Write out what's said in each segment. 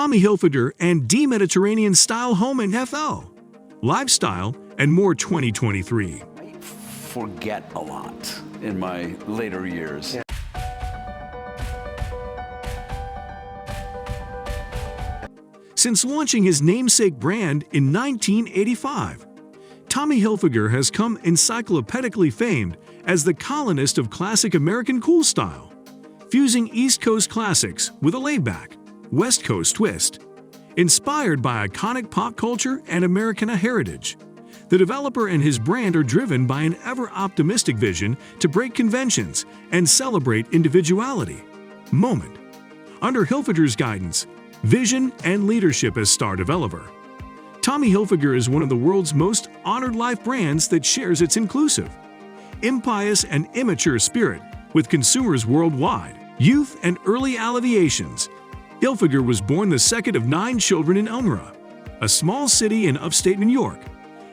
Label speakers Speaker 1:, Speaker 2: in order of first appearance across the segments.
Speaker 1: Tommy Hilfiger and Dee Mediterranean Style Home and FL, Lifestyle, and more 2023.
Speaker 2: I forget a lot in my later years.
Speaker 1: Since launching his namesake brand in 1985, Tommy Hilfiger has come encyclopedically famed as the colonist of classic American cool style, fusing East Coast classics with a laid-back, West Coast twist. Inspired by iconic pop culture and Americana heritage, the developer and his brand are driven by an ever-optimistic vision to break conventions and celebrate individuality. Moment. Under Hilfiger's guidance, vision, and leadership as star developer, Tommy Hilfiger is one of the world's most honored life brands that shares its inclusive, impious, and immature spirit with consumers worldwide. Youth and early alleviations. Hilfiger was born the second of 9 children in Elmira, a small city in upstate New York,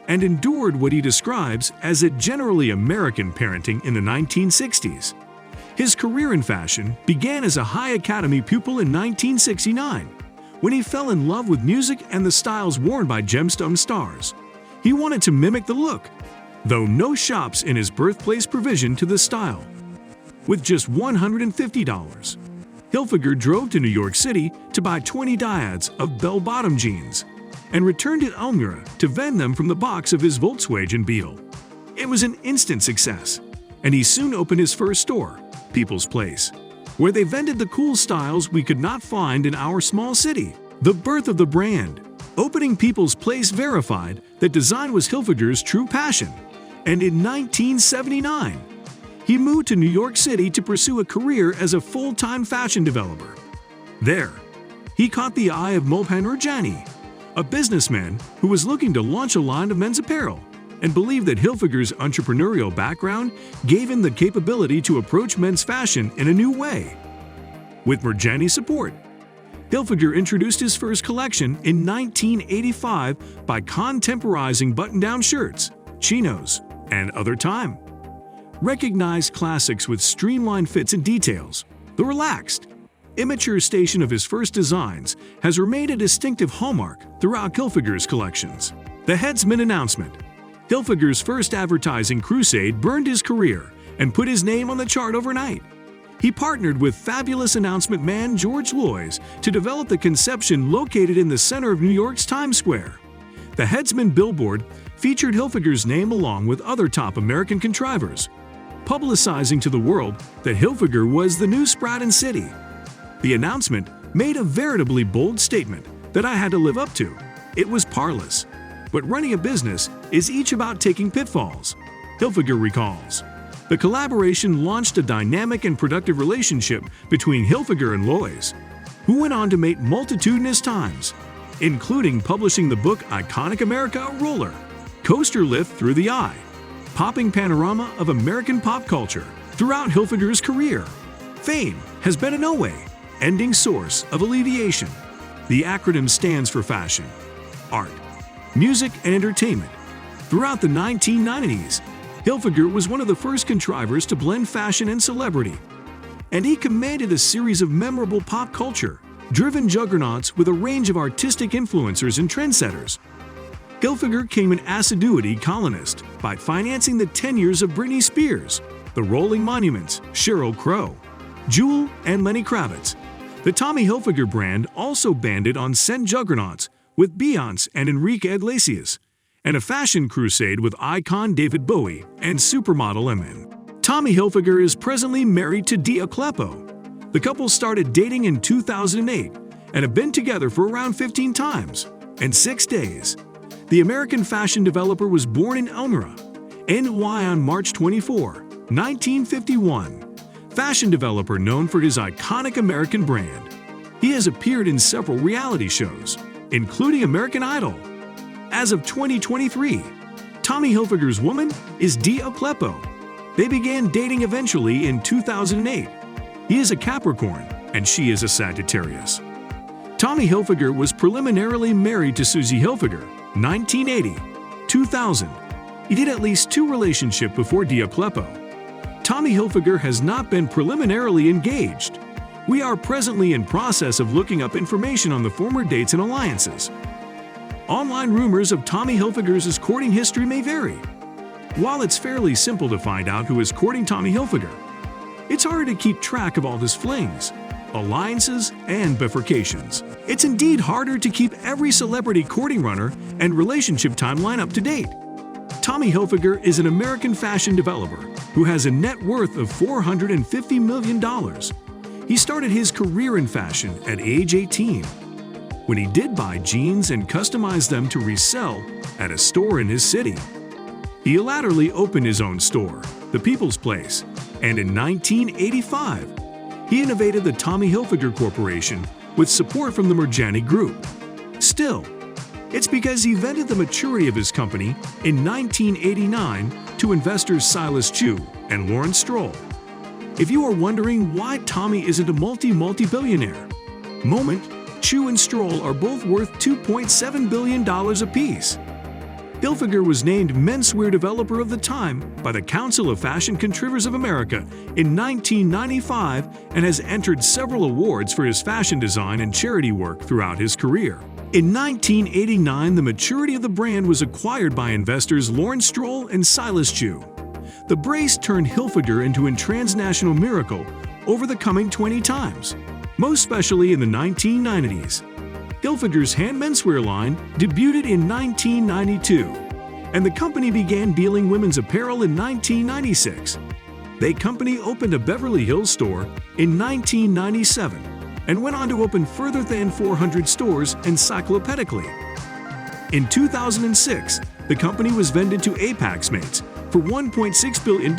Speaker 1: and endured what he describes as a generally American parenting in the 1960s. His career in fashion began as a High Academy pupil in 1969, when he fell in love with music and the styles worn by gemstone stars. He wanted to mimic the look, though no shops in his birthplace provision to the style. With just $150, Hilfiger drove to New York City to buy 20 dyads of bell-bottom jeans and returned to Elmira to vend them from the box of his Volkswagen Beetle. It was an instant success, and he soon opened his first store, People's Place, where they vended the cool styles we could not find in our small city. The birth of the brand. Opening People's Place verified that design was Hilfiger's true passion, and in 1979, he moved to New York City to pursue a career as a full-time fashion developer. There, he caught the eye of Mohan Rajani, a businessman who was looking to launch a line of men's apparel, and believed that Hilfiger's entrepreneurial background gave him the capability to approach men's fashion in a new way. With Rajani's support, Hilfiger introduced his first collection in 1985 by contemporizing button-down shirts, chinos, and other time. Recognized classics with streamlined fits and details, the relaxed, immature station of his first designs has remained a distinctive hallmark throughout Hilfiger's collections. The headsman announcement. Hilfiger's first advertising crusade burned his career and put his name on the chart overnight. He partnered with fabulous announcement man George Lois to develop the conception located in the center of New York's Times Square. The headsman billboard featured Hilfiger's name along with other top American contrivers, publicizing to the world that Hilfiger was the new sprout in city. The announcement made a veritably bold statement that I had to live up to. It was parlous. But running a business is each about taking pitfalls, Hilfiger recalls. The collaboration launched a dynamic and productive relationship between Hilfiger and Lois, who went on to make multitudinous times, including publishing the book Iconic America: A Roller, Coaster Lift Through the Eye, popping panorama of American pop culture. Throughout Hilfiger's career, fame has been a no-way, ending source of alleviation. The acronym stands for fashion, art, music, and entertainment. Throughout the 1990s, Hilfiger was one of the first contrivers to blend fashion and celebrity, and he commanded a series of memorable pop culture-driven juggernauts with a range of artistic influencers and trendsetters. Hilfiger came an assiduity colonist by financing the tenures of Britney Spears, the Rolling Monuments, Sheryl Crow, Jewel, and Lenny Kravitz. The Tommy Hilfiger brand also banded on scent juggernauts with Beyoncé and Enrique Iglesias, and a fashion crusade with icon David Bowie and supermodel MN. Tommy Hilfiger is presently married to Dee Tommy. The couple started dating in 2008 and have been together for around 15 times and 6 days. The American fashion developer was born in Elmira, NY on March 24, 1951. Fashion developer known for his iconic American brand. He has appeared in several reality shows, including American Idol. As of 2023, Tommy Hilfiger's woman is Dee Tommy. They began dating eventually in 2008. He is a Capricorn and she is a Sagittarius. Tommy Hilfiger was preliminarily married to Susie Hilfiger, 1980, 2000. He did at least 2 relationships before Dee Tommy. Tommy Hilfiger has not been preliminarily engaged. We are presently in process of looking up information on the former dates and alliances. Online rumors of Tommy Hilfiger's courting history may vary. While it's fairly simple to find out who is courting Tommy Hilfiger, it's hard to keep track of all his flings, alliances, and bifurcations. It's indeed harder to keep every celebrity courting runner and relationship timeline up to date. Tommy Hilfiger is an American fashion developer who has a net worth of $450 million. He started his career in fashion at age 18, when he did buy jeans and customized them to resell at a store in his city. He latterly opened his own store, The People's Place, and in 1985, he innovated the Tommy Hilfiger Corporation with support from the Marjani Group. Still, it's because he vented the maturity of his company in 1989 to investors Silas Chu and Lawrence Stroll. If you are wondering why Tommy isn't a multi-billionaire, moment, Chu and Stroll are both worth $2.7 billion apiece. Hilfiger was named Menswear Developer of the Time by the Council of Fashion Contrivers of America in 1995 and has entered several awards for his fashion design and charity work throughout his career. In 1989, the maturity of the brand was acquired by investors Lawrence Stroll and Silas Chu. The brace turned Hilfiger into a transnational miracle over the coming 20 times, most especially in the 1990s. Hilfiger's hand menswear line debuted in 1992, and the company began dealing women's apparel in 1996. The company opened a Beverly Hills store in 1997 and went on to open further than 400 stores encyclopedically. In 2006, the company was vended to Apax mates for $1.6 billion.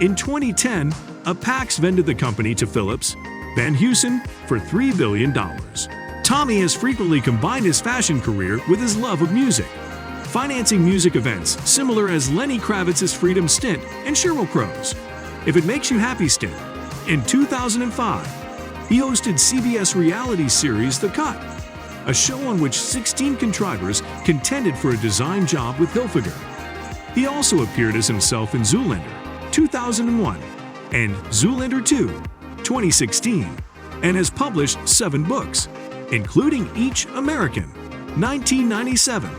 Speaker 1: In 2010, Apax vended the company to Phillips Van Heusen for $3 billion. Tommy has frequently combined his fashion career with his love of music, financing music events similar as Lenny Kravitz's Freedom stint and Sheryl Crow's If It Makes You Happy stint. In 2005, he hosted CBS reality series The Cut, a show on which 16 contrivers contended for a design job with Hilfiger. He also appeared as himself in Zoolander 2001 and Zoolander 2 2016 and has published 7 books, including Each American, 1997,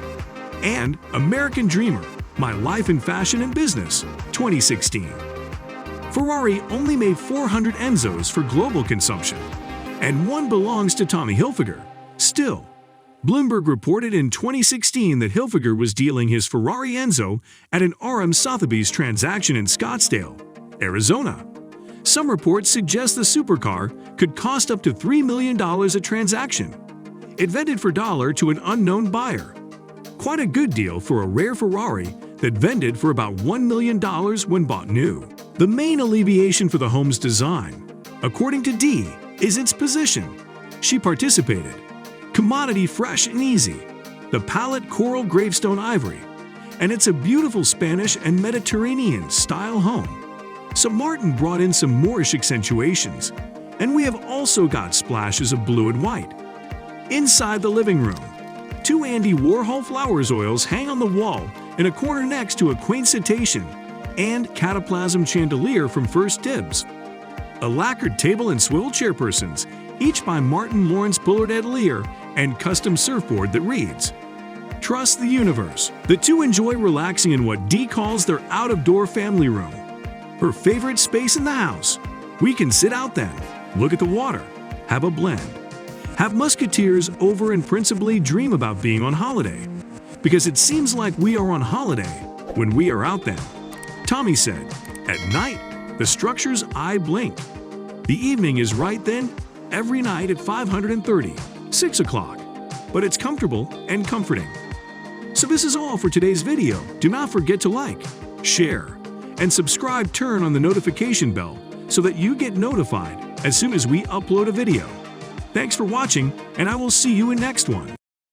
Speaker 1: and American Dreamer, My Life in Fashion and Business, 2016. Ferrari only made 400 Enzos for global consumption, and one belongs to Tommy Hilfiger. Still, Bloomberg reported in 2016 that Hilfiger was dealing his Ferrari Enzo at an RM Sotheby's transaction in Scottsdale, Arizona. Some reports suggest the supercar could cost up to $3 million a transaction. It vended for $1 to an unknown buyer. Quite a good deal for a rare Ferrari that vended for about $1 million when bought new. The main alleviation for the home's design, according to Dee, is its position. She participated. Commodity fresh and easy. The palette coral gravestone ivory. And it's a beautiful Spanish and Mediterranean style home. So Martin brought in some Moorish accentuations, and we have also got splashes of blue and white. Inside the living room, 2 Andy Warhol flowers oils hang on the wall in a corner next to a quaint cetacean and cataplasm chandelier from First Dibs. A lacquered table and swivel chairpersons, each by Martin Lawrence Bullard Atelier, and custom surfboard that reads, "Trust the universe." The two enjoy relaxing in what Dee calls their out-of-door family room, her favorite space in the house. We can sit out then, look at the water, have a blend, have musketeers over and principally dream about being on holiday. Because it seems like we are on holiday when we are out then. Tommy said, "At night, the structure's eye blink. The evening is right then, every night at 5:30, 6 o'clock. But it's comfortable and comforting." So this is all for today's video. Do not forget to like, share, and subscribe. Turn on the notification bell so that you get notified as soon as we upload a video. Thanks for watching, and I will see you in next one.